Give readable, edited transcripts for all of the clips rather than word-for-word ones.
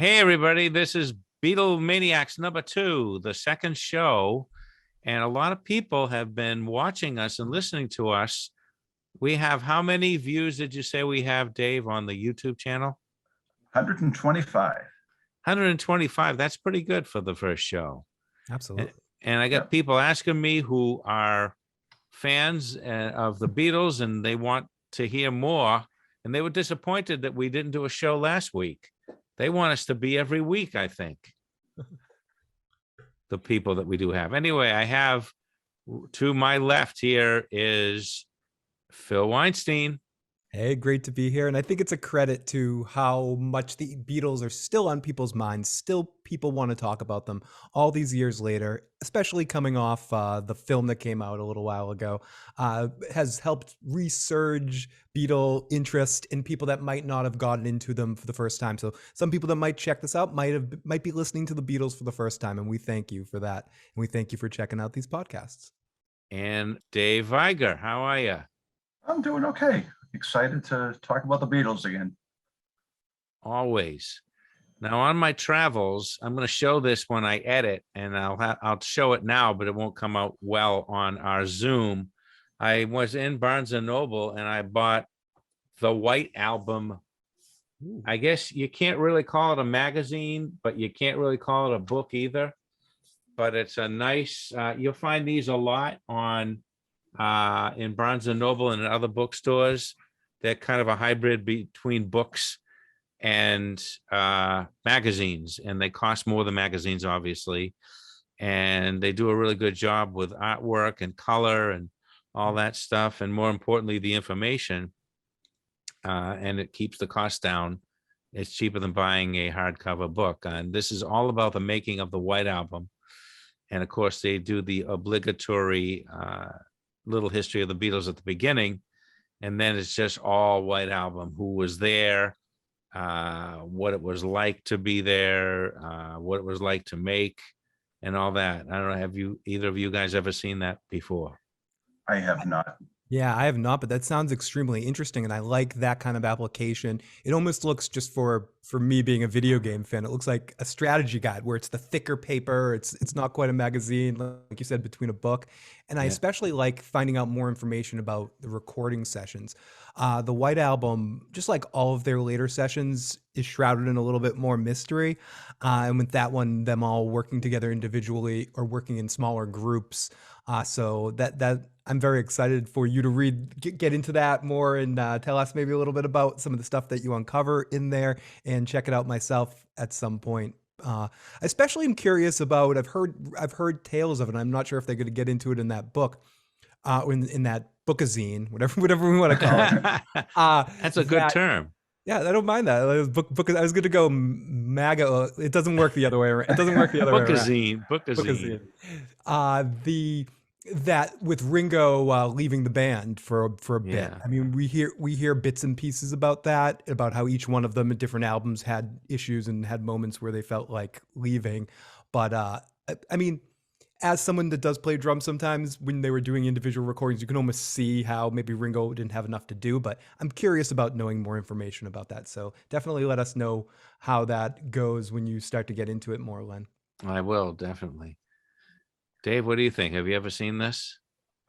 Hey, everybody. This is Beatlemaniacs number 2, the second show. And a lot of people have been watching us and listening to us. We have how many views did you say we have, Dave, on the YouTube channel? 125. 125. That's pretty good for the first show. And, Absolutely. and I got Yep. people asking me who are fans of the Beatles and they want to hear more. And they were disappointed that we didn't do a show last week. They want us to be every week, I think. The people that we do have. Anyway, I have to my left here is Phil Weinstein. Hey, great to be here. And I think it's a credit to how much the Beatles are still on people's minds. Still, people want to talk about them all these years later, especially coming off the film that came out a little while ago, has helped resurge Beatle interest in people that might not have gotten into them for the first time. So some people that might check this out might be listening to the Beatles for the first time. And we thank you for that. And we thank you for checking out these podcasts. And Dave Weiger. How are you? I'm doing okay. Excited to talk about the Beatles again. Always. Now on my travels, I'm going to show this when I edit, and I'll show it now, but it won't come out well on our Zoom. I was in Barnes and Noble and I bought the White Album. I guess you can't really call it a magazine, but you can't really call it a book either. But it's a nice, you'll find these a lot on in Barnes and Noble and in other bookstores. They're kind of a hybrid between books and magazines, and they cost more than magazines, obviously. And they do a really good job with artwork and color and all that stuff. And more importantly, the information, and it keeps the cost down. It's cheaper than buying a hardcover book. And this is all about the making of the White Album. And of course, they do the obligatory little history of the Beatles at the beginning. And then it's just all White Album, who was there, what it was like to be there, what it was like to make, and all that. I don't know, have either of you guys ever seen that before? I have not. Yeah, I have not, but that sounds extremely interesting, and I like that kind of application. It almost looks, just for me being a video game fan, it looks like a strategy guide where it's the thicker paper. It's not quite a magazine, like you said, between a book. And I especially like finding out more information about the recording sessions. The White Album, just like all of their later sessions, is shrouded in a little bit more mystery. And with that one, them all working together individually or working in smaller groups. So that I'm very excited for you to get into that more and tell us maybe a little bit about some of the stuff that you uncover in there, and check it out myself at some point. Especially I'm curious about, I've heard tales of it. I'm not sure if they're going to get into it in that book, in that book-a-zine, whatever we want to call it. That's a good term. Yeah, I don't mind that. I was going to go MAGA. It doesn't work the other way around. It doesn't work the other way around. Book-a-zine. That with Ringo leaving the band for a bit. Yeah. I mean, we hear bits and pieces about that, about how each one of them in different albums had issues and had moments where they felt like leaving. But I mean, as someone that does play drums sometimes, when they were doing individual recordings, you can almost see how maybe Ringo didn't have enough to do. But I'm curious about knowing more information about that. So definitely let us know how that goes when you start to get into it more, Len. I will, definitely. Dave, what do you think? Have you ever seen this?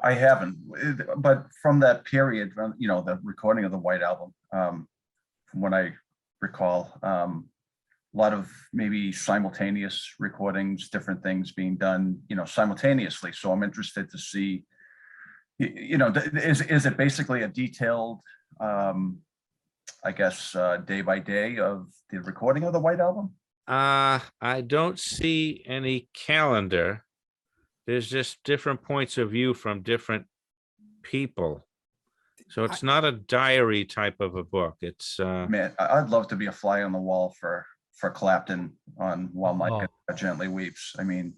I haven't, but from that period, the recording of the White Album, from what I recall, a lot of maybe simultaneous recordings, different things being done, simultaneously. So I'm interested to see, is it basically a detailed, I guess, day by day of the recording of the White Album? I don't see any calendar. There's just different points of view from different people. So it's not a diary type of a book. It's Man, I'd love to be a fly on the wall for Clapton on While My Guitar Gently Weeps. I mean,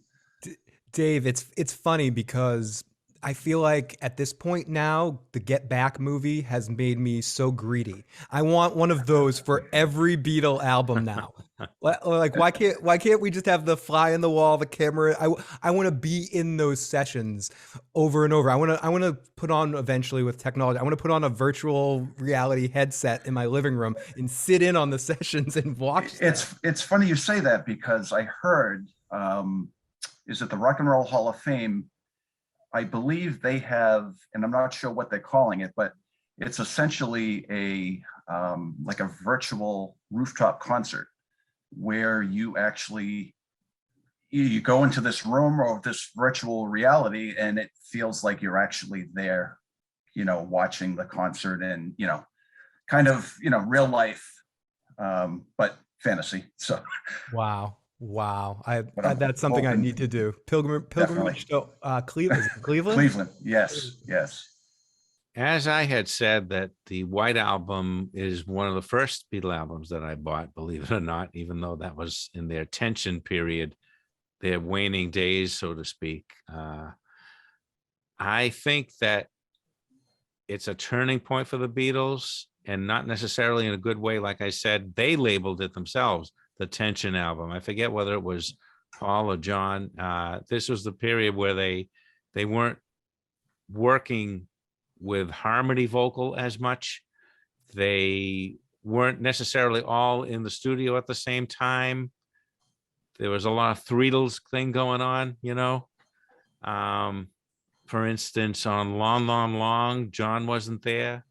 Dave, it's funny because I feel like at this point now, the Get Back movie has made me so greedy. I want one of those for every Beatle album now. Like, why can't we just have the fly in the wall, the camera? I want to be in those sessions over and over. I want to put on eventually with technology. I want to put on a virtual reality headset in my living room and sit in on the sessions and watch. It's funny you say that, because I heard, is it the Rock and Roll Hall of Fame? I believe they have, and I'm not sure what they're calling it, but it's essentially like a virtual rooftop concert where you actually, you go into this room or this virtual reality, and it feels like you're actually there, watching the concert, and, kind of, real life, but fantasy. So Wow. But That's something I need to do. Pilgrimage to Cleveland. Is it Cleveland? Cleveland, yes. As I had said, that the White Album is one of the first Beatle albums that I bought, believe it or not, even though that was in their tension period, their waning days, so to speak. I think that it's a turning point for the Beatles, and not necessarily in a good way. Like I said, they labeled it themselves the tension album. I forget whether it was Paul or John. This was the period where they weren't working with harmony vocal as much. They weren't necessarily all in the studio at the same time. There was a lot of threedles thing going on, for instance, on Long, Long, Long, John wasn't there.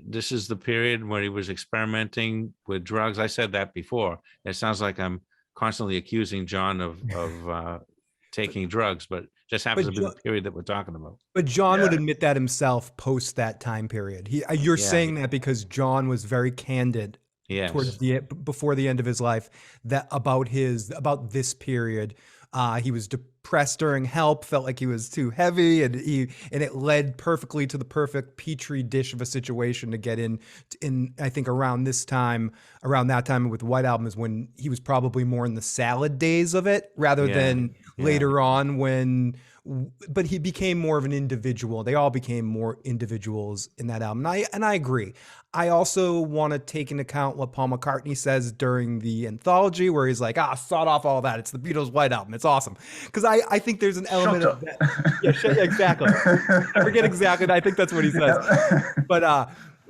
This is the period where he was experimenting with drugs. I said that before. It sounds like I'm constantly accusing John of taking drugs, but just happens to be the period that we're talking about. But John would admit that himself post that time period. You're saying that because John was very candid towards before the end of his life, that about this period. He was depressed during Help, felt like he was too heavy, and it led perfectly to the perfect petri dish of a situation to get in. I think around that time with White Album is when he was probably more in the salad days of it, rather than later on but he became more of an individual. They all became more individuals in that album. And I agree. I also want to take into account what Paul McCartney says during the anthology, where he's like, sod off all that. It's the Beatles' White Album. It's awesome. Because I think there's an element of that. Yeah, exactly. I forget exactly. I think that's what he says.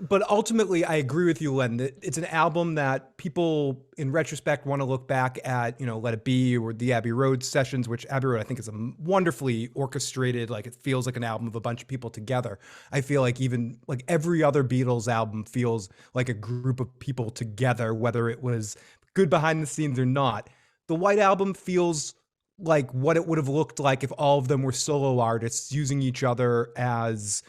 But ultimately, I agree with you, Len, that it's an album that people in retrospect want to look back at, Let It Be or the Abbey Road sessions, which Abbey Road, I think, is a wonderfully orchestrated, like it feels like an album of a bunch of people together. I feel like even like every other Beatles album feels like a group of people together, whether it was good behind the scenes or not. The White Album feels like what it would have looked like if all of them were solo artists using each other as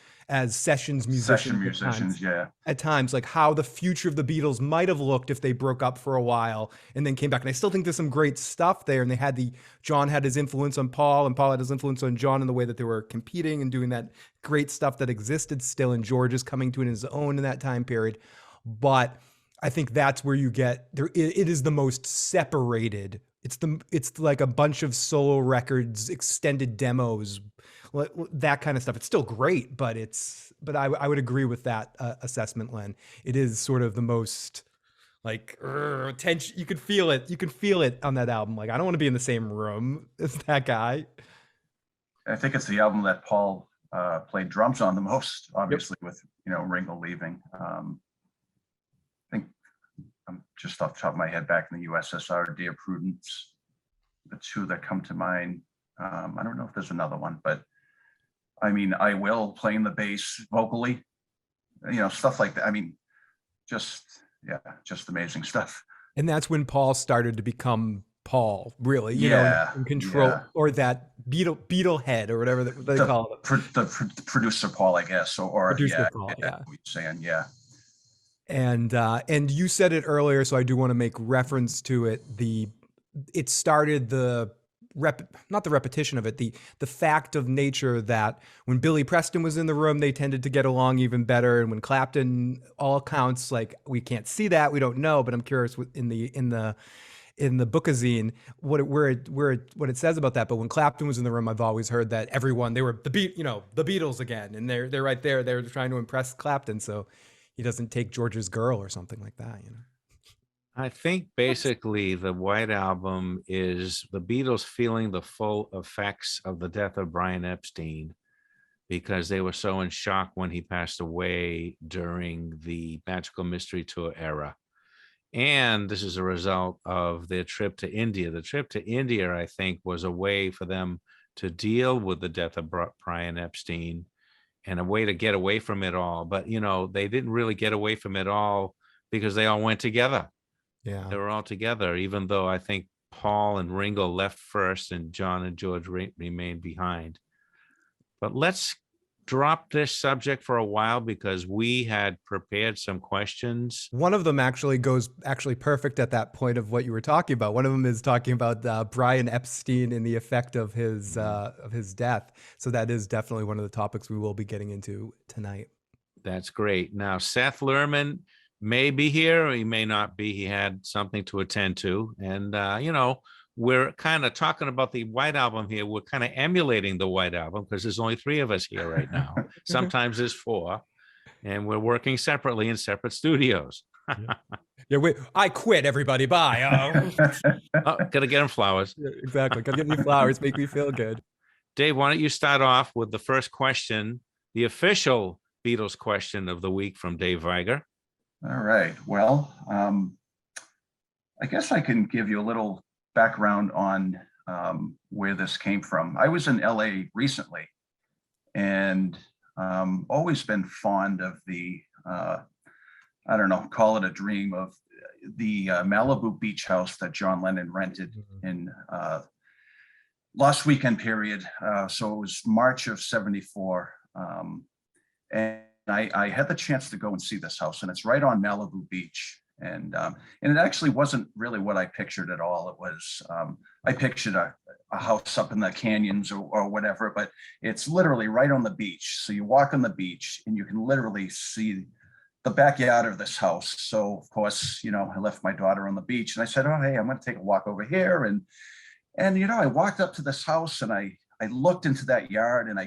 session musicians, at times, like how the future of the Beatles might have looked if they broke up for a while and then came back. And I still think there's some great stuff there. And John had his influence on Paul, and Paul had his influence on John in the way that they were competing and doing that great stuff that existed still. And George is coming to his own in that time period. But I think that's where you get there. It is the most separated. It's like a bunch of solo records, extended demos, that kind of stuff. It's still great, but I would agree with that assessment, Len. It is sort of the most like tension. You could feel it. You can feel it on that album. Like, I don't want to be in the same room as that guy. I think it's the album that Paul played drums on the most, obviously, with Ringo leaving. I think I'm just off the top of my head, back in the USSR, Dear Prudence, the two that come to mind. I don't know if there's another one, but I mean, I Will playing the bass vocally, stuff like that. I mean, just amazing stuff. And that's when Paul started to become Paul, really, in control, or that Beatle head, or whatever they call it. The producer Paul, I guess, or producer Paul, what you're saying, And you said it earlier, so I do want to make reference to it. It started not the repetition of it, the fact of nature that when Billy Preston was in the room, they tended to get along even better. And when Clapton, all accounts, like, we can't see that, we don't know, but I'm curious, in in the book-a-zine what it says about that. But when Clapton was in the room, I've always heard that everyone, they were the Beatles again, and they're right there. They're trying to impress Clapton, so he doesn't take George's girl or something like that. I think basically the White Album is the Beatles feeling the full effects of the death of Brian Epstein, because they were so in shock when he passed away during the Magical Mystery Tour era. And this is a result of their trip to India. The trip to India, I think, was a way for them to deal with the death of Brian Epstein and a way to get away from it all. But, they didn't really get away from it all because they all went together. Yeah. They were all together, even though I think Paul and Ringo left first and John and George remained behind. But let's drop this subject for a while because we had prepared some questions. One of them goes perfect at that point of what you were talking about. One of them is talking about Brian Epstein and the effect of his death. So that is definitely one of the topics we will be getting into tonight. That's great. Now, Seth Lerman may be here or he may not be. He had something to attend to. And, we're kind of talking about the White Album here. We're kind of emulating the White Album because there's only 3 of us here right now. Sometimes there's 4, and we're working separately in separate studios. Yeah, I quit, everybody. Bye. Gotta get them flowers. Yeah, exactly. Gotta get me flowers. Make me feel good. Dave, why don't you start off with the first question, the official Beatles question of the week from Dave Viger. All right. Well, I guess I can give you a little background on where this came from. I was in LA recently and always been fond of the, I don't know, call it a dream of the Malibu Beach House that John Lennon rented in last weekend period. So it was March of '74. And I had the chance to go and see this house, and it's right on Malibu Beach. And it actually wasn't really what I pictured at all. It was, I pictured a house up in the canyons or whatever, but it's literally right on the beach. So you walk on the beach and you can literally see the backyard of this house. So of course, I left my daughter on the beach and I said, oh, hey, I'm going to take a walk over here. And I walked up to this house and I looked into that yard and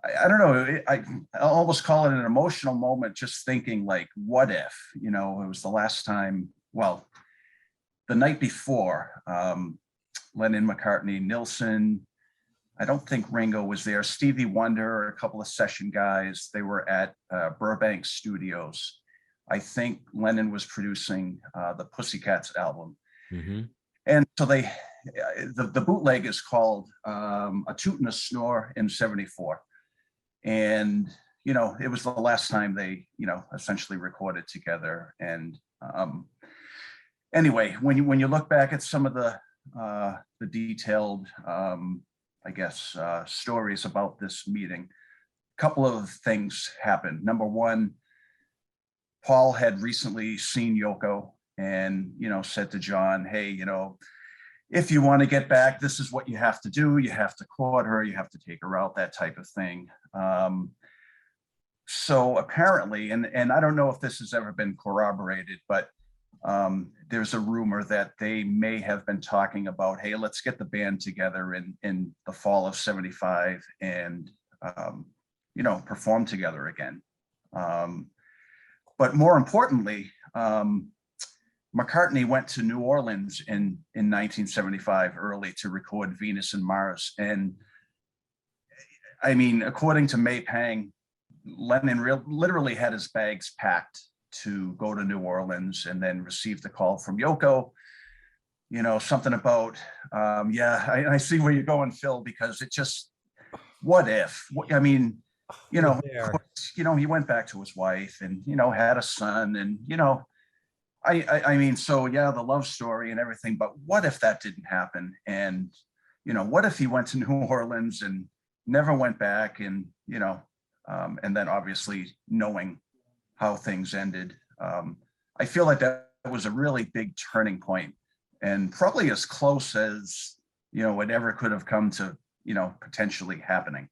I don't know, I almost call it an emotional moment, just thinking like, what if, it was the last time, well, the night before, Lennon, McCartney, Nillson, I don't think Ringo was there, Stevie Wonder, a couple of session guys, they were at Burbank Studios. I think Lennon was producing the Pussycats album. Mm-hmm. And so the bootleg is called A Toot and a Snore in '74. And, it was the last time they, essentially recorded together. And anyway, when you look back at some of the detailed, stories about this meeting, a couple of things happened. Number one, Paul had recently seen Yoko and, said to John, hey, if you want to get back, this is what you have to do. You have to court her, you have to take her out, that type of thing. So apparently, and I don't know if this has ever been corroborated, but there's a rumor that they may have been talking about, hey, let's get the band together in the fall of '75 and, perform together again. But more importantly, McCartney went to New Orleans in 1975 early to record Venus and Mars. And I mean, according to May Pang, Lennon literally had his bags packed to go to New Orleans and then received a call from Yoko, something about, I see where you're going, Phil, because it just, what if, I mean, of course, he went back to his wife and, had a son and, I mean, so yeah, the love story and everything, but what if that didn't happen? And, what if he went to New Orleans and never went back and, and then obviously knowing how things ended. I feel like that was a really big turning point and probably as close as, it ever could have come to, potentially happening.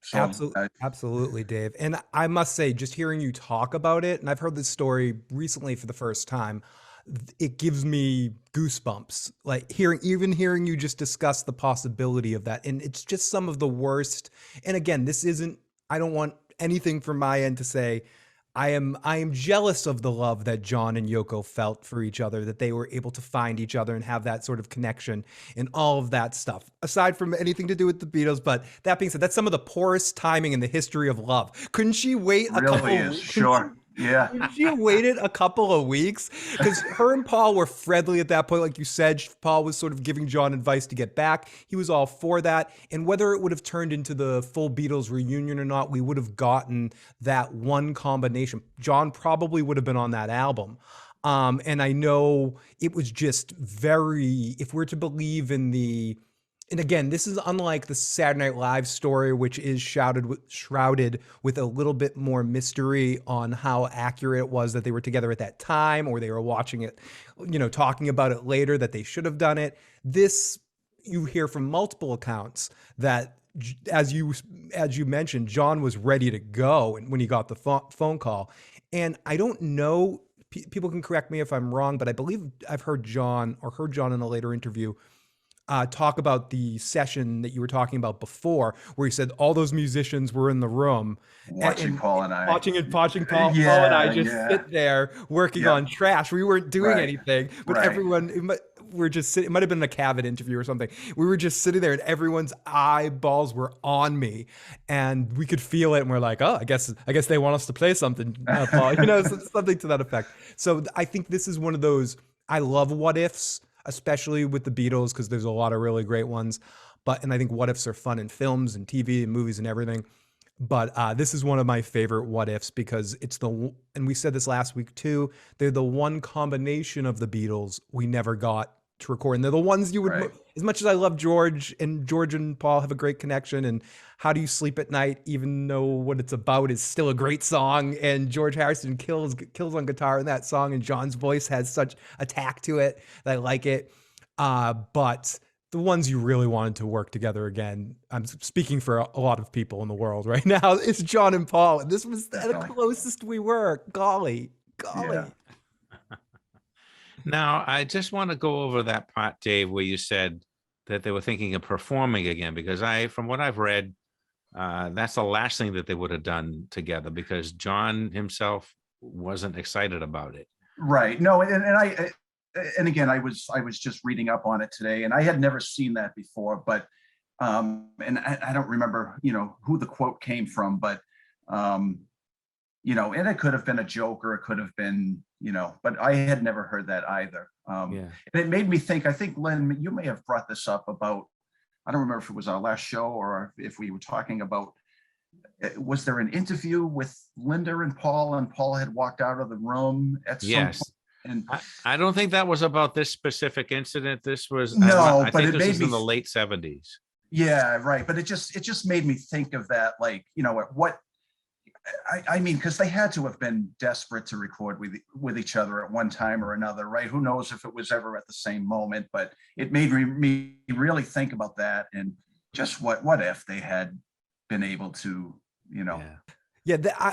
So absolutely, Dave. And I must say, just hearing you talk about it, and I've heard this story recently for the first time, it gives me goosebumps. Like hearing you just discuss the possibility of that. And it's just some of the worst. And again, I don't want anything from my end to say, I am jealous of the love that John and Yoko felt for each other, that they were able to find each other and have that sort of connection and all of that stuff, aside from anything to do with the Beatles. But that being said, that's some of the poorest timing in the history of love. Couldn't she wait a couple Really of is, weeks? sure. Yeah. Couldn't she have waited a couple of weeks? Because her and Paul were friendly at that point. Like you said, Paul was sort of giving John advice to get back. He was all for that. And whether it would have turned into the full Beatles reunion or not, we would have gotten that one combination. John probably would have been on that album. And I know it was just very, if we're to believe in and again, this is unlike the Saturday Night Live story, which is shrouded with a little bit more mystery on how accurate it was that they were together at that time, or they were watching it, talking about it later, that they should have done it. This, you hear from multiple accounts that, as you mentioned, John was ready to go when he got the phone call. And I don't know, people can correct me if I'm wrong, but I believe I've heard John in a later interview talk about the session that you were talking about before, where he said all those musicians were in the room Watching Paul and I. watching Paul Yeah, and I just yeah. sit there working Yep. on trash. We weren't doing Right. anything, but Right. everyone, we're just sitting. It might have been a Cavett interview or something. We were just sitting there, and everyone's eyeballs were on me, and we could feel it. And we're like, oh, I guess they want us to play something, Paul. Something to that effect. So I think this is one of those. I love what ifs, especially with the Beatles, because there's a lot of really great ones. And I think what ifs are fun in films and TV and movies and everything. But this is one of my favorite what ifs, because and we said this last week too, they're the one combination of the Beatles we never got to record. And they're the ones you would, Right. as much as I love George and Paul have a great connection, and How Do You Sleep at Night, even though what it's about is still a great song, and George Harrison kills on guitar in that song, and John's voice has such a tack to it that I like it. But the ones you really wanted to work together again, I'm speaking for a lot of people in the world right now, it's John and Paul. And this was the closest we were. Golly. Yeah. Now, I just want to go over that part, Dave, where you said that they were thinking of performing again, because from what I've read, that's the last thing that they would have done together, because John himself wasn't excited about it. Right. No, and again, I was just reading up on it today, and I had never seen that before, but and I don't remember, who the quote came from, but and it could have been a joke, or it could have been, but I had never heard that either. And it made me think, I think, Len, you may have brought this up about, I don't remember if it was our last show or if we were talking about, was there an interview with Linda and Paul had walked out of the room at some point? And I don't think that was about this specific incident. This was, no, I but think it this made was me in the late 70s. Yeah, right. But it just made me think of that, like, what I mean, because they had to have been desperate to record with each other at one time or another, right? Who knows if it was ever at the same moment, but it made me really think about that, and just what if they had been able to,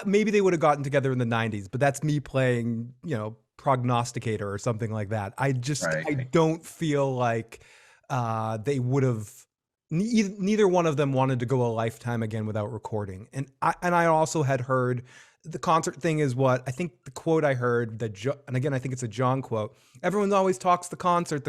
maybe they would have gotten together in the 90s, but that's me playing, prognosticator or something like that. I don't feel like they would have. Neither one of them wanted to go a lifetime again without recording. And I also had heard the concert thing is what I think the quote I heard and again, I think it's a John quote. Everyone always talks the concert.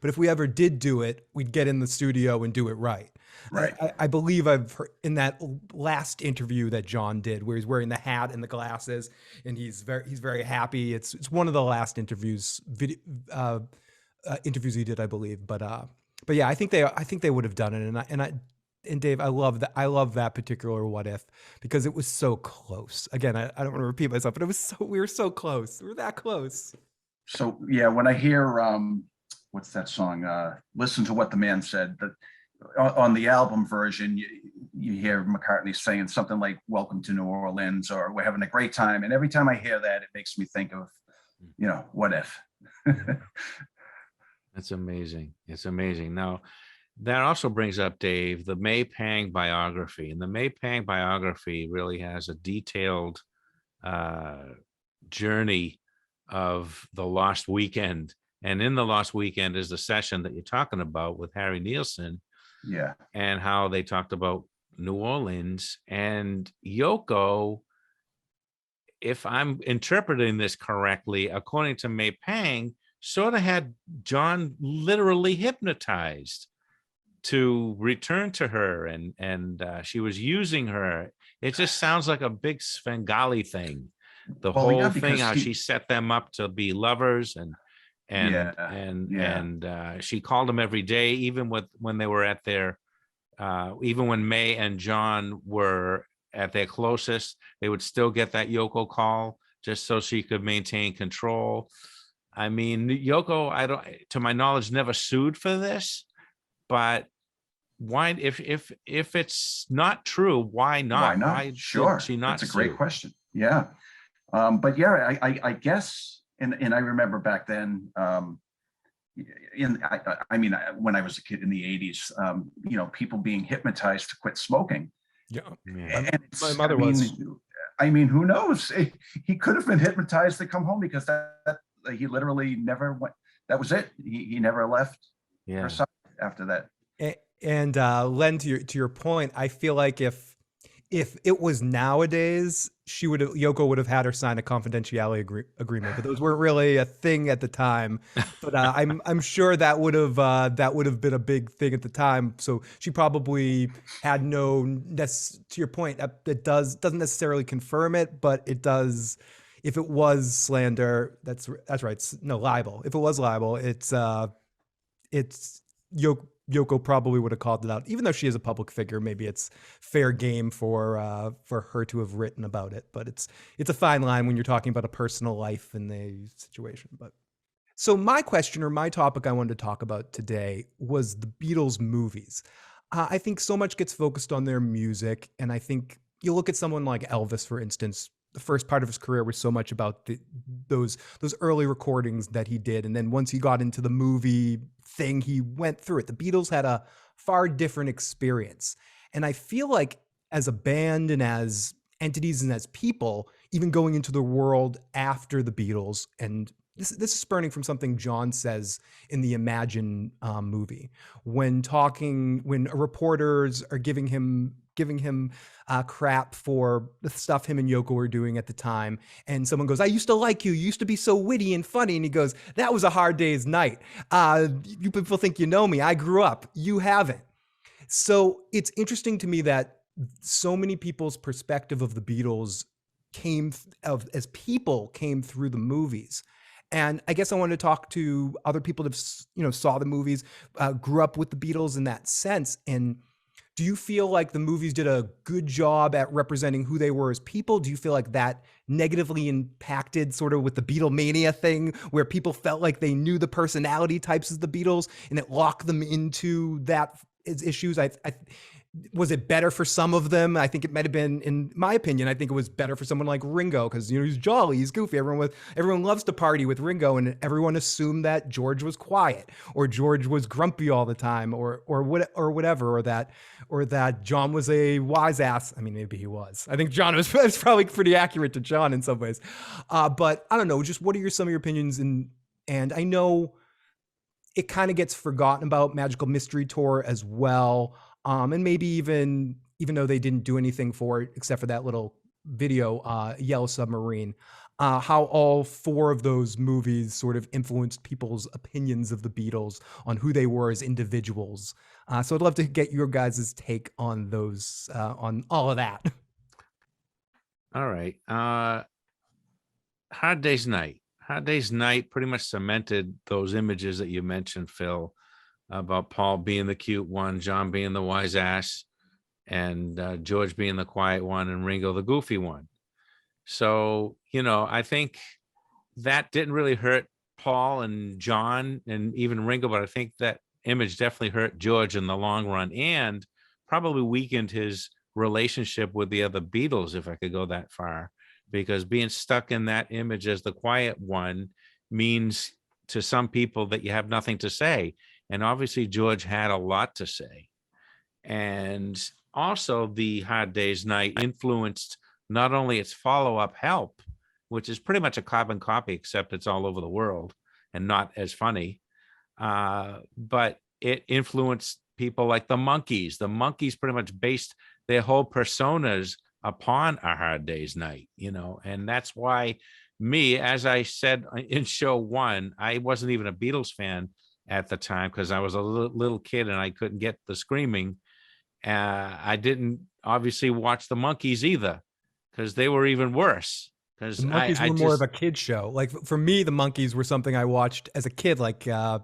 But if we ever did do it, we'd get in the studio and do it right. Right. I believe I've heard in that last interview that John did, where he's wearing the hat and the glasses, and he's very happy. It's one of the last interviews he did, I believe. But yeah, I think they would have done it, and Dave, I love that particular what if, because it was so close. Again, I don't want to repeat myself, but we were so close. We were that close. So yeah, when I hear what's that song? Listen to What the Man Said. That on the album version, you hear McCartney saying something like "Welcome to New Orleans" or "We're having a great time," and every time I hear that, it makes me think of, what if. That's amazing. It's amazing. Now, that also brings up, Dave, the May Pang biography. And the May Pang biography really has a detailed journey of the Lost Weekend. And in the Lost Weekend is the session that you're talking about with Harry Nillson, Yeah. and how they talked about New Orleans. And Yoko, if I'm interpreting this correctly, according to May Pang, sort of had John literally hypnotized to return to her, and she was using her. It just sounds like a big Svengali thing. The Well, yeah, whole thing, because how she set them up to be lovers, Yeah, yeah. and she called them every day, even when they were at their even when May and John were at their closest, they would still get that Yoko call just so she could maintain control. I mean, Yoko, I don't, to my knowledge, never sued for this, but why, if it's not true, why Why not? not? Why did Sure. she not That's a great sue? question. Yeah. But yeah, I guess, and I remember back then, I mean, when I was a kid in the 80s, people being hypnotized to quit smoking. Yeah. Yeah. And My mother was. I mean, who knows? He could have been hypnotized to come home, because that he literally never went. That was it. He never left Yeah. her side after that. And Len, to your point, I feel like if it was nowadays, Yoko would have had her sign a confidentiality agreement, but those weren't really a thing at the time. But I'm sure that would have been a big thing at the time. So she probably had no. That's, to your point. It doesn't necessarily confirm it, but it does. If it was slander, that's right. No, libel. If it was libel, it's Yoko probably would have called it out, even though she is a public figure. Maybe it's fair game for her to have written about it, but it's a fine line when you're talking about a personal life in the situation. But so my question, or my topic I wanted to talk about today, was the Beatles movies. I think so much gets focused on their music, and I think you look at someone like Elvis, for instance. The first part of his career was so much about those early recordings that he did, and then once he got into the movie thing, he went through it. The Beatles had a far different experience, and I feel like as a band and as entities and as people, even going into the world after the Beatles, and this is spurning from something John says in the Imagine movie, when reporters are giving him crap for the stuff him and Yoko were doing at the time. And someone goes, "I used to like you. You used to be so witty and funny." And he goes, "That was a hard day's night. You people think you know me. I grew up. You haven't." So it's interesting to me that so many people's perspective of the Beatles as people came through the movies. And I guess I wanted to talk to other people that saw the movies, grew up with the Beatles in that sense. And do you feel like the movies did a good job at representing who they were as people? Do you feel like that negatively impacted sort of with the Beatlemania thing, where people felt like they knew the personality types of the Beatles and it locked them into that issues? Was it better for some of them? I think it might have been, in my opinion, I think it was better for someone like Ringo, because he's jolly, he's goofy. Everyone loves to party with Ringo, and everyone assumed that George was quiet, or George was grumpy all the time, or whatever, or that John was a wise ass. I mean, maybe he was. I think John was probably pretty accurate to John in some ways. But I don't know. Just what are some of your opinions? And I know it kind of gets forgotten about Magical Mystery Tour as well. And maybe even though they didn't do anything for it, except for that little video, Yellow Submarine, how all four of those movies sort of influenced people's opinions of the Beatles, on who they were as individuals. So I'd love to get your guys' take on those, on all of that. All right. Hard Day's Night. Hard Day's Night pretty much cemented those images that you mentioned, Phil, about Paul being the cute one, John being the wise ass, and George being the quiet one, and Ringo the goofy one. So, I think that didn't really hurt Paul and John and even Ringo, but I think that image definitely hurt George in the long run, and probably weakened his relationship with the other Beatles, if I could go that far, because being stuck in that image as the quiet one means to some people that you have nothing to say. And obviously George had a lot to say. And also the Hard Day's Night influenced not only its follow-up Help, which is pretty much a carbon copy, except it's all over the world and not as funny. But it influenced people like the Monkees. The Monkees pretty much based their whole personas upon A Hard Day's Night, and that's why me, as I said in show 1, I wasn't even a Beatles fan at the time because I was a little kid and I couldn't get the screaming. I didn't obviously watch the Monkees either because they were even worse. Because The Monkees were more of a kid show. Like for me, the Monkees were something I watched as a kid, like a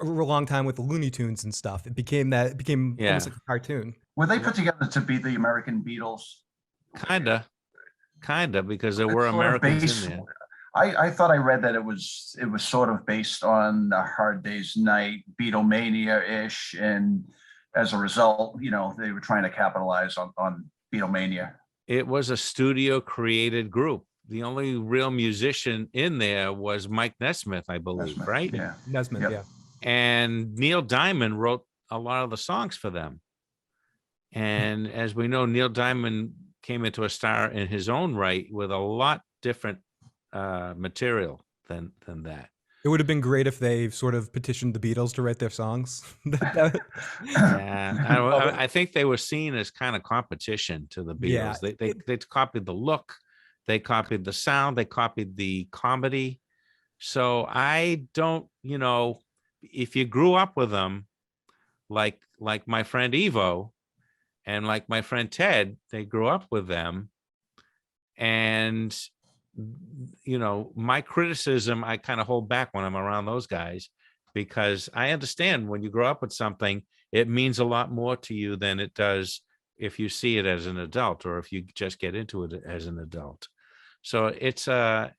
long time with the Looney Tunes and stuff. It became almost like a cartoon. Were they put together to be the American Beatles? Kinda, because there were Americans in there. I thought I read that it was sort of based on A Hard Day's Night, Beatlemania-ish, and as a result, they were trying to capitalize on Beatlemania. It was a studio created group. The only real musician in there was Mike Nesmith, I believe, Nesmith, right? Yeah. Nesmith, Yep. yeah. And Neil Diamond wrote a lot of the songs for them. And as we know, Neil Diamond came into a star in his own right with a lot different material than that. It would have been great if they sort of petitioned the Beatles to write their songs. I think they were seen as kind of competition to the Beatles. Yeah, they copied the look, they copied the sound, they copied the comedy. So I don't, if you grew up with them, like my friend Evo and like my friend Ted, they grew up with them. And my criticism, I kind of hold back when I'm around those guys, because I understand when you grow up with something, it means a lot more to you than it does if you see it as an adult or if you just get into it as an adult. So it's a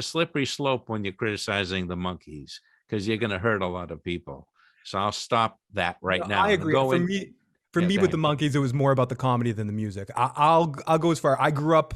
slippery slope when you're criticizing the Monkees, because you're going to hurt a lot of people. So I'll stop that right now. I agree. For me, with the Monkees, it was more about the comedy than the music. I'll go as far. I grew up,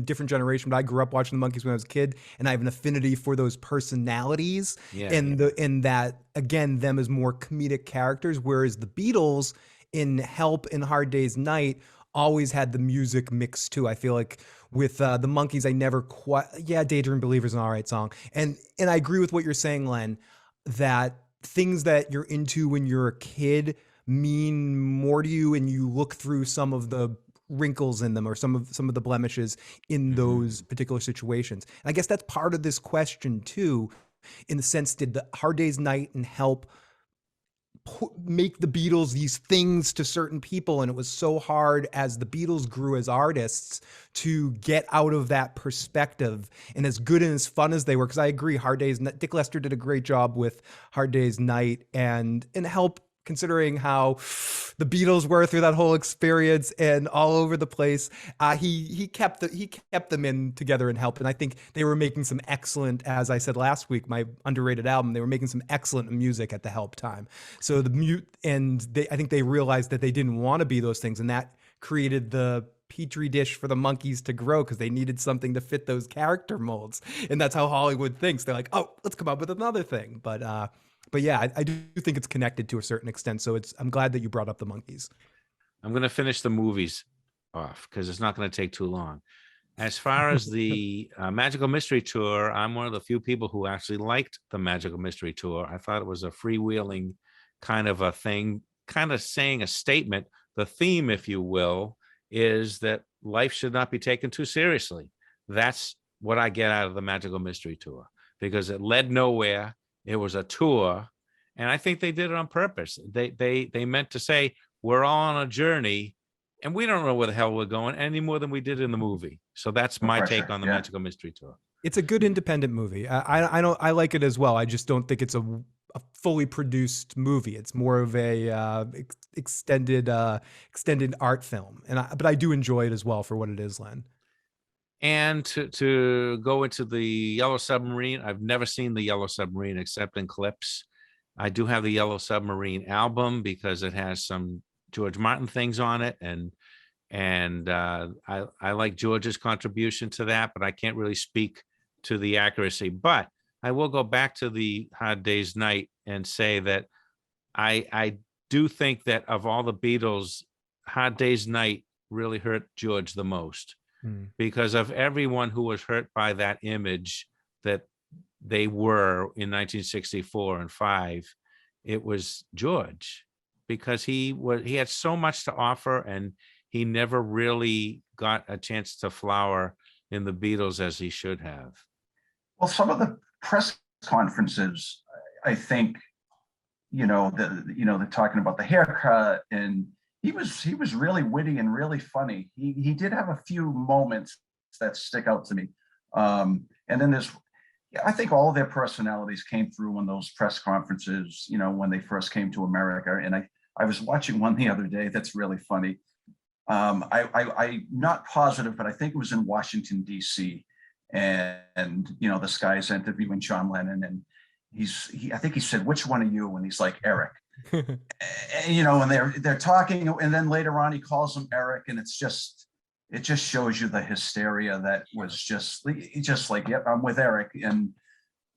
different generation, but I grew up watching the Monkees when I was a kid, and I have an affinity for those personalities, and that again, them as more comedic characters. Whereas the Beatles in Help and Hard Day's Night always had the music mix too. I feel like with the Monkees, I never quite. Yeah, Daydream Believer's an all right song, and I agree with what you're saying, Len, that things that you're into when you're a kid mean more to you, and you look through some of the wrinkles in them or some of the blemishes in those particular situations. And I guess that's part of this question too, in the sense, did the Hard Day's Night and Help make the Beatles these things to certain people, and it was so hard as the Beatles grew as artists to get out of that perspective? And as good and as fun as they were, because I agree, Dick Lester did a great job with Hard Day's Night, and Help, considering how the Beatles were through that whole experience and all over the place, he kept them in together and Help. And I think they were making some excellent, as I said last week, my underrated album, they were making some excellent music at the Help time. So I think they realized that they didn't want to be those things, and that created the petri dish for the Monkees to grow, because they needed something to fit those character molds. And that's how Hollywood thinks. They're like, oh, let's come up with another thing. But yeah, I do think it's connected to a certain extent. So I'm glad that you brought up the Monkees. I'm going to finish the movies off because it's not going to take too long. As far as the Magical Mystery Tour, I'm one of the few people who actually liked the Magical Mystery Tour. I thought it was a freewheeling kind of a thing, kind of saying a statement. The theme, if you will, is that life should not be taken too seriously. That's what I get out of the Magical Mystery Tour, because it led nowhere. It was a tour, and I think they did it on purpose. They meant to say, we're all on a journey, and we don't know where the hell we're going any more than we did in the movie. So that's my take on the Magical Mystery Tour. It's a good independent movie. I like it as well. I just don't think it's a fully produced movie. It's more of a extended art film, but I do enjoy it as well for what it is, Len. And to go into the Yellow Submarine, I've never seen the Yellow Submarine except in clips. I do have the Yellow Submarine album because it has some George Martin things on it, and I like George's contribution to that, but I can't really speak to the accuracy. But I will go back to the Hard Day's Night and say that I do think that of all the Beatles, Hard Day's Night really hurt George the most, Mm. because of everyone who was hurt by that image that they were in 1964 and 5. It was George, because he had so much to offer, and he never really got a chance to flower in the Beatles as he should have. Well, some of the press conferences, I think, they're talking about the haircut, and he was really witty and really funny. He did have a few moments that stick out to me. And then I think all of their personalities came through in those press conferences, when they first came to America. And I was watching one the other day that's really funny. I'm not positive, but I think it was in Washington, D.C. And this guy's interviewing John Lennon, and I think he said, "Which one are you?" And he's like, "Eric." And, and they're talking, and then later on he calls him Eric, and it just shows you the hysteria that was just like, "Yep, I'm with Eric." And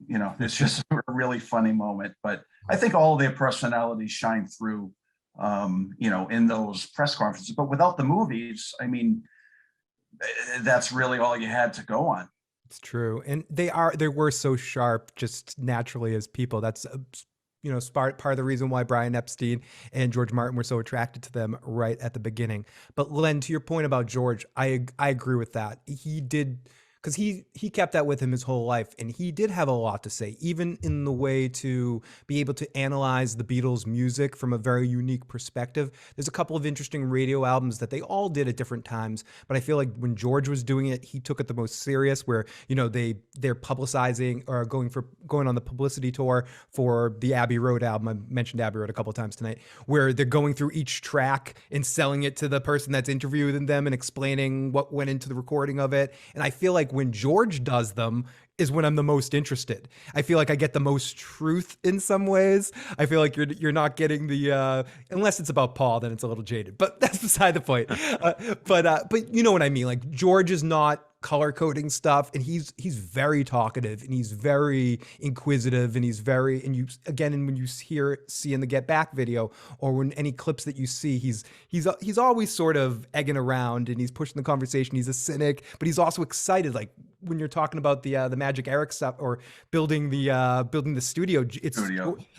it's just a really funny moment. But I think all of their personalities shine through, in those press conferences. But without the movies, I mean, that's really all you had to go on. It's true. And they were so sharp just naturally as people. That's part of the reason why Brian Epstein and George Martin were so attracted to them right at the beginning. But Len, to your point about George, I agree with that. He did, because he kept that with him his whole life, and he did have a lot to say, even in the way to be able to analyze the Beatles' music from a very unique perspective. There's a couple of interesting radio albums that they all did at different times, but I feel like when George was doing it, he took it the most serious, where they're publicizing or going on the publicity tour for the Abbey Road album. I mentioned Abbey Road a couple of times tonight, where they're going through each track and selling it to the person that's interviewing them and explaining what went into the recording of it. And I feel like when George does them is when I'm the most interested. I feel like I get the most truth in some ways. I feel like you're not getting the unless it's about Paul, then it's a little jaded. But that's beside the point. But you know what I mean. Like, George is not color coding stuff, and he's very talkative, and he's very inquisitive, and and you again, and when you see in the Get Back video, or when any clips that you see, he's always sort of egging around, and he's pushing the conversation. He's a cynic, but he's also excited. Like when you're talking about the Magic Eric stuff, or building the studio,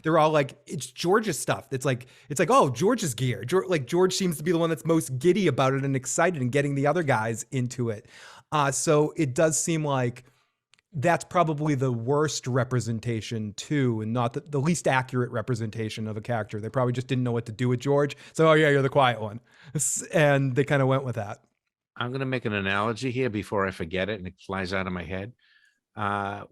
they're all like, it's George's stuff. It's like, oh, George's gear. George seems to be the one that's most giddy about it and excited and getting the other guys into it. So it does seem like that's probably the worst representation too, and not the least accurate representation of a character. They probably just didn't know what to do with George. So, oh yeah, you're the quiet one. And they kind of went with that. I'm going to make an analogy here before I forget it and it flies out of my head.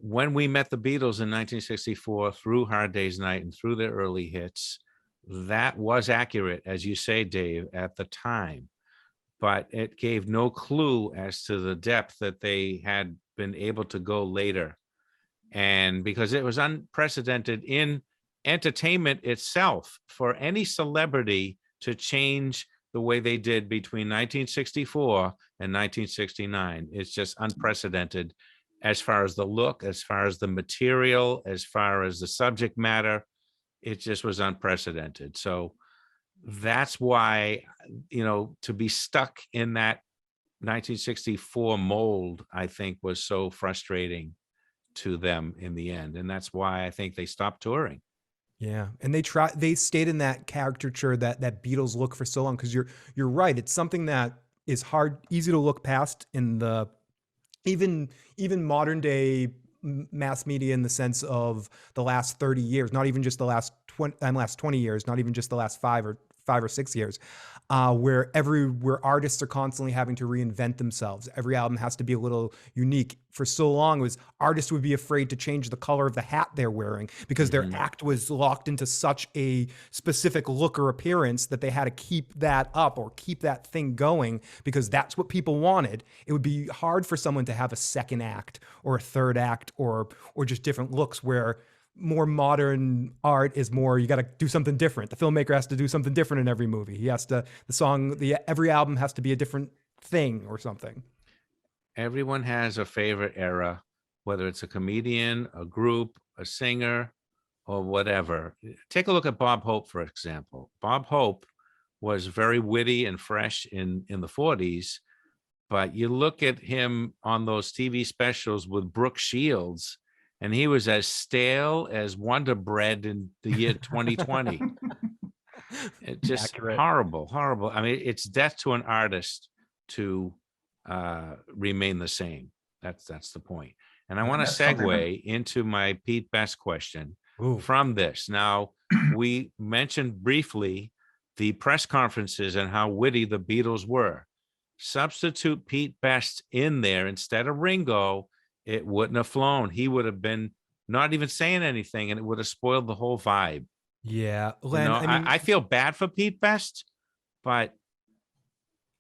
When we met the Beatles in 1964 through Hard Day's Night and through their early hits, that was accurate, as you say, Dave, at the time. But it gave no clue as to the depth that they had been able to go later. And because it was unprecedented in entertainment itself for any celebrity to change the way they did between 1964 and 1969. It's just unprecedented as far as the look, as far as the material, as far as the subject matter. It just was unprecedented. So that's why, to be stuck in that 1964 mold, I think, was so frustrating to them in the end. And that's why I think they stopped touring. Yeah, and they stayed in that caricature, that Beatles look, for so long, because you're right. It's something that is easy to look past in the even modern day mass media, in the sense of the last 30 years, not even just the last 20 years, not even just the last 5 or 6 years, where artists are constantly having to reinvent themselves. Every album has to be a little unique. For so long, it was artists would be afraid to change the color of the hat they're wearing because their act was locked into such a specific look or appearance that they had to keep that up or keep that thing going because that's what people wanted. It would be hard for someone to have a second act or a third act or just different looks, where more modern art is more, you got to do something different. The filmmaker has to do something different in every movie. He has to, every album has to be a different thing or something. Everyone has a favorite era, whether it's a comedian, a group, a singer, or whatever. Take a look at Bob Hope, for example. Bob Hope was very witty and fresh in the 40s, But you look at him on those TV specials with Brooke Shields, and he was as stale as Wonder Bread in the year 2020. It's just Accurate. horrible, horrible. I mean, it's death to an artist to remain the same. That's the point. And I want to That's something that- segue into my Pete Best question Ooh. from this. Now, we mentioned briefly the press conferences and how witty the Beatles were. Substitute Pete Best in there instead of Ringo, it wouldn't have flown. He would have been not even saying anything, and it would have spoiled the whole vibe. Yeah, You Len. know, I mean, I feel bad for Pete Best, but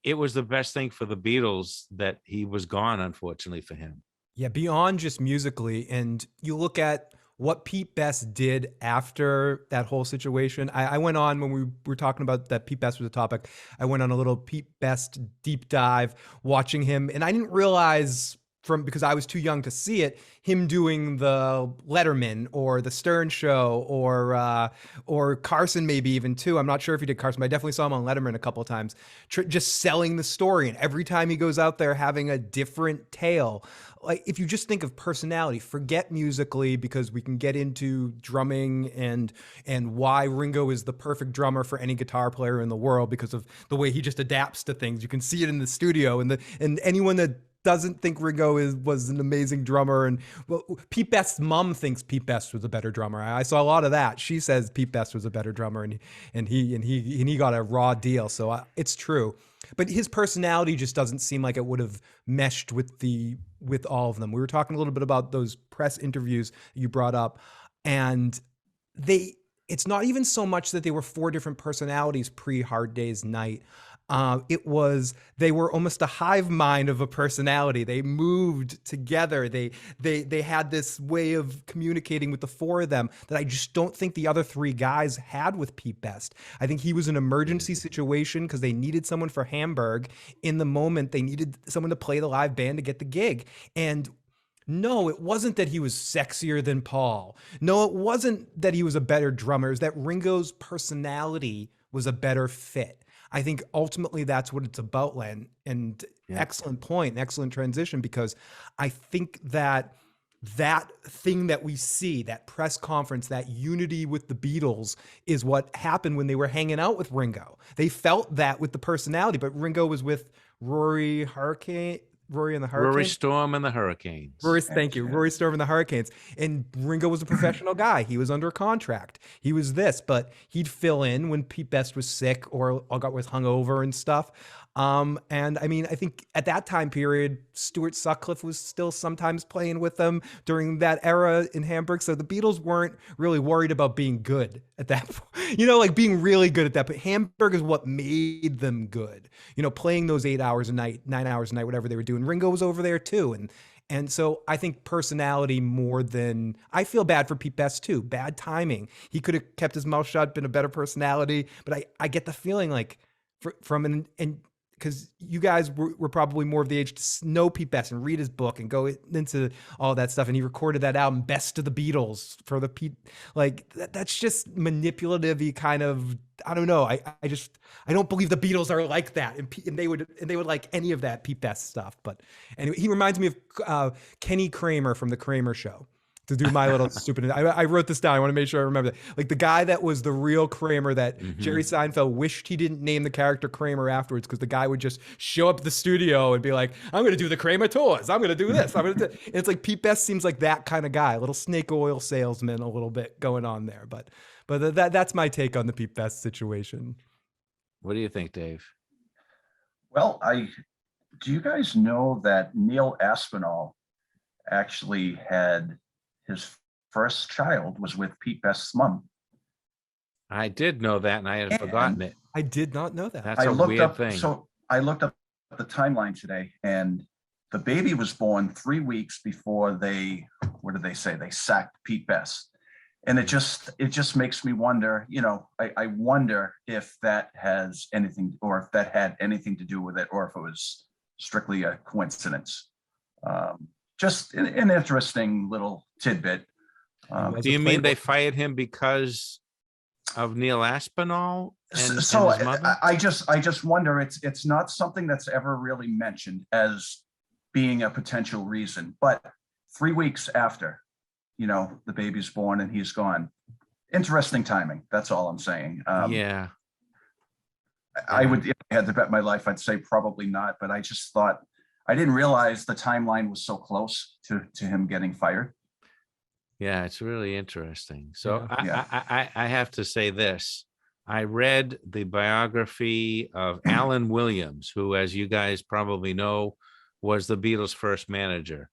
it was the best thing for the Beatles that he was gone, unfortunately for him. yeah, beyond just musically, and you look at what Pete Best did after that whole situation. I went on when we were talking about that Pete Best was a topic. I went on a little Pete Best deep dive watching him, and I didn't realize because I was too young to see it, him doing the Letterman or the Stern Show or Carson maybe even too. I'm not sure if he did Carson, but I definitely saw him on Letterman a couple of times, just selling the story. And every time he goes out there having a different tale. Like if you just think of personality, forget musically, because we can get into drumming and why Ringo is the perfect drummer for any guitar player in the world because of the way he just adapts to things. You can see it in the studio, and anyone that doesn't think Ringo was an amazing drummer. And well, Pete Best's mom thinks Pete Best was a better drummer. I saw a lot of that. She says Pete Best was a better drummer, and he got a raw deal. So it's true. But his personality just doesn't seem like it would have meshed with all of them. We were talking a little bit about those press interviews you brought up, and it's not even so much that they were four different personalities pre-Hard Day's Night. They were almost a hive mind of a personality. They moved together. They had this way of communicating with the four of them that I just don't think the other three guys had with Pete Best. I think he was an emergency situation because they needed someone for Hamburg in the moment. They needed someone to play the live band to get the gig. And no, it wasn't that he was sexier than Paul. No, it wasn't that he was a better drummer. It was that Ringo's personality was a better fit. I think ultimately that's what it's about, Len. And excellent point, excellent transition, because I think that thing that we see, that press conference, that unity with the Beatles is what happened when they were hanging out with Ringo. They felt that with the personality, but Ringo was with Rory and the Hurricanes. Rory Storm and the Hurricanes. Thank you. Rory Storm and the Hurricanes. And Ringo was a professional guy. He was under contract. He was this, but he'd fill in when Pete Best was sick or was hungover and stuff. And I mean, I think at that time period, Stuart Sutcliffe was still sometimes playing with them during that era in Hamburg. So the Beatles weren't really worried about being good at that point, like being really good at that. But Hamburg is what made them good, playing those 8 hours a night, 9 hours a night, whatever they were doing. Ringo was over there too. And so I think personality more than, I feel bad for Pete Best too. Bad timing. He could have kept his mouth shut, been a better personality. But I get the feeling like because you guys were probably more of the age to know Pete Best and read his book and go into all that stuff. And he recorded that album, Best of the Beatles, for the Pete, like that's just manipulative-y kind of, I don't know. I don't believe the Beatles are like that. And they would like any of that Pete Best stuff. But anyway, he reminds me of Kenny Kramer from the Kramer Show. To do my little stupid, I wrote this down. I want to make sure I remember that. Like the guy that was the real Kramer that Jerry Seinfeld wished he didn't name the character Kramer afterwards, because the guy would just show up at the studio and be like, "I'm going to do the Kramer tours. I'm going to do this. I'm going to." And it's like Pete Best seems like that kind of guy, a little snake oil salesman, a little bit going on there. But that's my take on the Pete Best situation. What do you think, Dave? Well, do you guys know that Neil Aspinall actually had his first child was with Pete Best's mom? I did know that, and I had forgotten it. I did not know that. That's a weird thing. So I looked up the timeline today, and the baby was born 3 weeks before they sacked Pete Best. And it just makes me wonder, I wonder if that has anything, or if that had anything to do with it, or if it was strictly a coincidence. Just an interesting little tidbit. Do you mean they fired him because of Neil Aspinall and So his mother? I just wonder, it's not something that's ever really mentioned as being a potential reason, but 3 weeks after, the baby's born and he's gone. Interesting timing. That's all I'm saying. Yeah. I would, if I had to bet my life, I'd say probably not, but I just thought, I didn't realize the timeline was so close to him getting fired. Yeah, it's really interesting. So Yeah. I have to say this. I read the biography of Alan Williams, who, as you guys probably know, was the Beatles' first manager.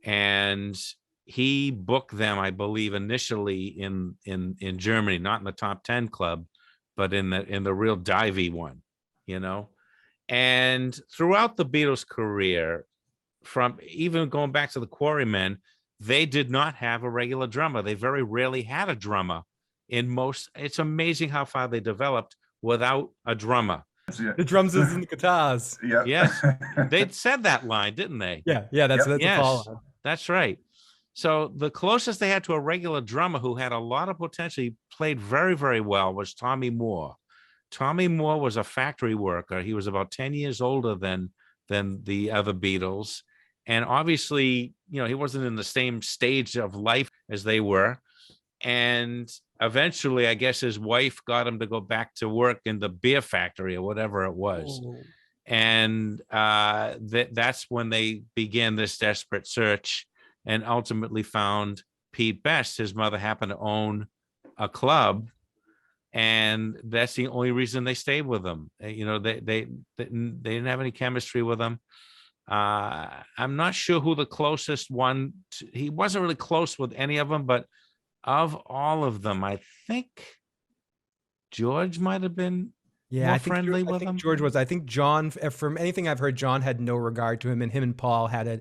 And he booked them, I believe, initially in Germany, not in the top 10 club, but in the real divey one, And throughout the Beatles' career, from even going back to the Quarrymen, they did not have a regular drummer. They very rarely had a drummer in most. It's amazing how far they developed without a drummer. The drums and the guitars. Yeah. Yes, they said that line, didn't they? Yeah. That's the Paul. That's right. So the closest they had to a regular drummer who had a lot of potential, he played very, very well, was Tommy Moore. Tommy Moore was a factory worker. He was about 10 years older than the other Beatles. And obviously, he wasn't in the same stage of life as they were. And eventually, I guess his wife got him to go back to work in the beer factory or whatever it was. Oh. And that's when they began this desperate search and ultimately found Pete Best. His mother happened to own a club, and that's the only reason they stayed with him. They didn't have any chemistry with him. I'm not sure who the closest one. He wasn't really close with any of them, but of all of them, I think George might have been more friendly with him. George was. I think John, from anything I've heard, John had no regard to him, and him and Paul had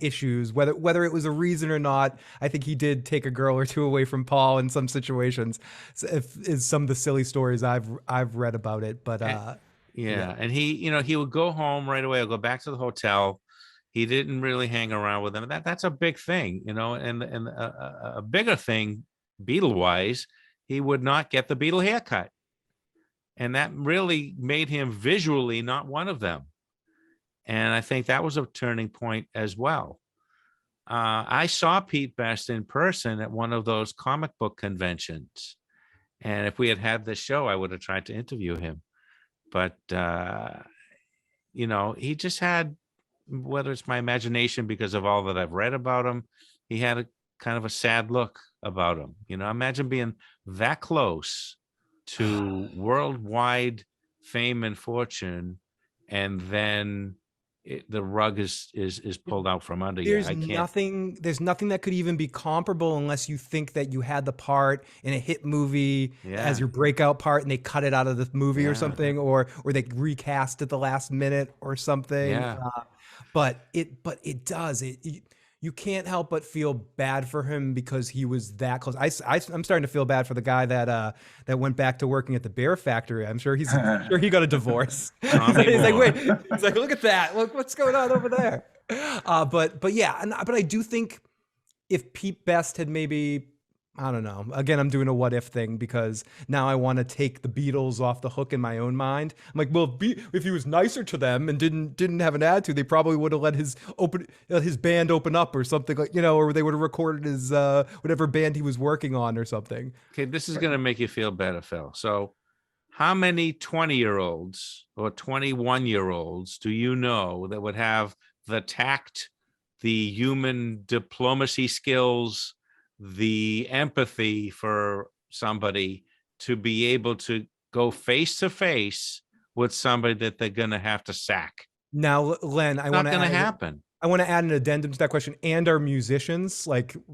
issues. Whether it was a reason or not, I think he did take a girl or two away from Paul in some situations. Is some of the silly stories I've read about it, but. And he would go home right away. I'll go back to the hotel. He didn't really hang around with them. That's a big thing, and a bigger thing, Beatle-wise, he would not get the Beatle haircut. And that really made him visually not one of them. And I think that was a turning point as well. I saw Pete Best in person at one of those comic book conventions. And if we had had this show, I would have tried to interview him. But, he just had, whether it's my imagination because of all that I've read about him, he had a kind of a sad look about him. Imagine being that close to worldwide fame and fortune, and then the rug is pulled out from under you. There's nothing that could even be comparable unless you think that you had the part in a hit movie as your breakout part and they cut it out of the movie or something, or they recast it the last minute or something. Yeah. But it does. You can't help but feel bad for him because he was that close. I'm starting to feel bad for the guy that went back to working at the beer factory. I'm sure he got a divorce. He's like, wait. He's like, look at that. Look what's going on over there. But I do think if Pete Best had maybe, I don't know. Again, I'm doing a what if thing because now I want to take the Beatles off the hook in my own mind. I'm like, well, if he was nicer to them and didn't have an attitude, they probably would have let his band open up or something, like, or they would have recorded his whatever band he was working on or something. Okay, this is going to make you feel better, Phil. So, how many 20-year-olds or 21-year-olds do you know that would have the tact, the human diplomacy skills, the empathy for somebody to be able to go face to face with somebody that they're going to have to sack? Now, Len, It's not going to happen. I want to add an addendum to that question. And are musicians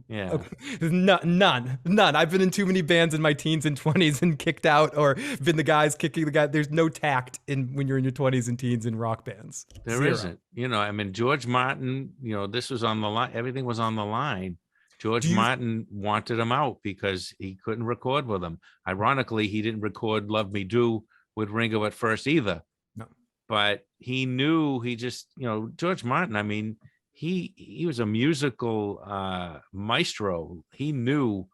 Yeah. None. I've been in too many bands in my teens and 20s and kicked out, or been the guys kicking the guy. There's no tact when you're in your 20s and teens in rock bands. There Zero. isn't. George Martin, this was on the line. Everything was on the line. George Martin wanted him out because he couldn't record with him. Ironically, he didn't record Love Me Do with Ringo at first either. No. But he knew, George Martin, he was a musical maestro. He knew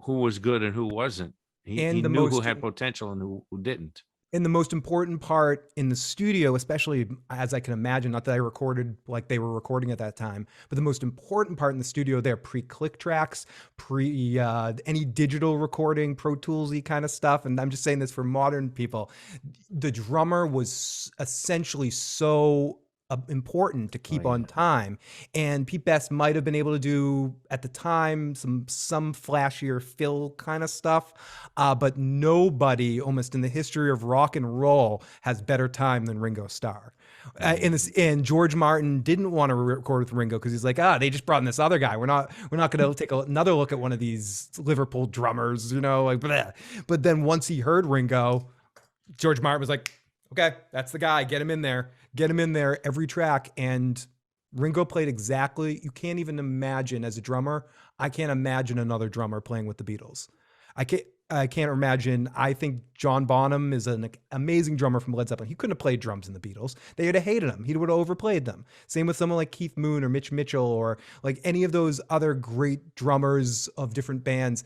who was good and who wasn't. He And the knew who most had potential and who didn't. And the most important part in the studio, especially as I can imagine, not that I recorded like they were recording at that time, but the most important part in the studio, they're pre-click tracks, any digital recording, Pro Tools-y kind of stuff. And I'm just saying this for modern people. The drummer was essentially so important to keep on time. And Pete Best might have been able to do at the time some flashier Phil kind of stuff, but nobody almost in the history of rock and roll has better time than Ringo Starr. And George Martin didn't want to record with Ringo because he's like, they just brought in this other guy. We're not going to take another look at one of these Liverpool drummers, like bleh. But then once he heard Ringo, George Martin was like, okay, that's the guy. Get him in there every track. And Ringo played exactly, you can't even imagine as a drummer. I can't imagine another drummer playing with the Beatles. I can't imagine. I think John Bonham is an amazing drummer from Led Zeppelin. He couldn't have played drums in the Beatles. They would have hated him. He would have overplayed them. Same with someone like Keith Moon or Mitch Mitchell or like any of those other great drummers of different bands.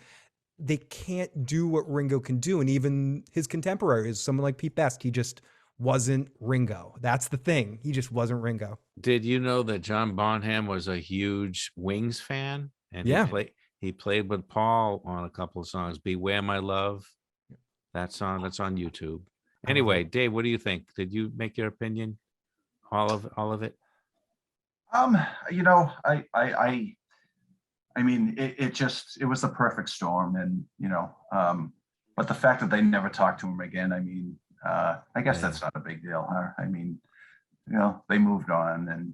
They can't do what Ringo can do. And even his contemporaries, someone like Pete Best, he just wasn't Ringo. That's the thing. He just wasn't Ringo. Did you know that John Bonham was a huge Wings fan? And he played with Paul on a couple of songs. Beware My Love. That's on YouTube. Anyway, Dave, what do you think? Did you make your opinion? All of it? I mean, it was the perfect storm, and but the fact that they never talked to him again, I mean, I guess that's not a big deal, huh? I mean, they moved on, and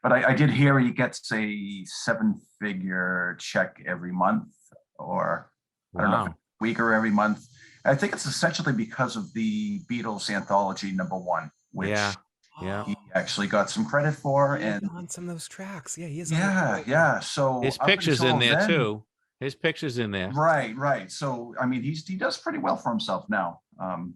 but I did hear he gets a 7-figure check every month, or I don't know, week or every month. I think it's essentially because of the Beatles anthology #1, which he actually got some credit for, and on some of those tracks. Yeah, he is. Yeah. So his picture's in there too. His picture's in there. Right. So I mean, he does pretty well for himself now.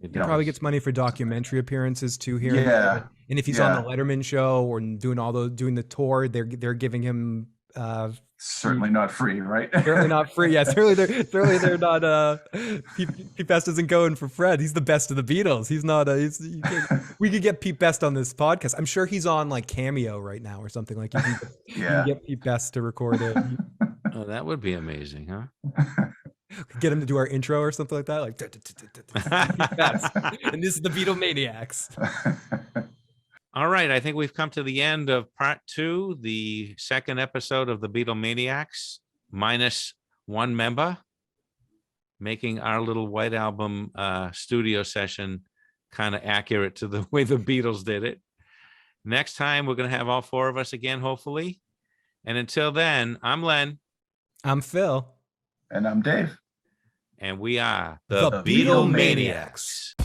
He probably gets money for documentary appearances too here. Yeah. And if he's on the Letterman show or doing the tour, they're giving him certainly not free, right? Certainly not free. Yeah, certainly they're not. Pete Best isn't going for Fred. He's the best of the Beatles. He's not. We could get Pete Best on this podcast. I'm sure he's on like Cameo right now or something like. You can get Pete Best to record it. Oh, that would be amazing, huh? Get him to do our intro or something like that. Like, Pete Best. And this is the Beatlemaniacs. All right, I think we've come to the end of part 2, the second episode of the Beatlemaniacs, minus one member, making our little White Album studio session kind of accurate to the way the Beatles did it. Next time, we're going to have all 4 of us again, hopefully. And until then, I'm Len. I'm Phil. And I'm Dave. And we are the Beatlemaniacs.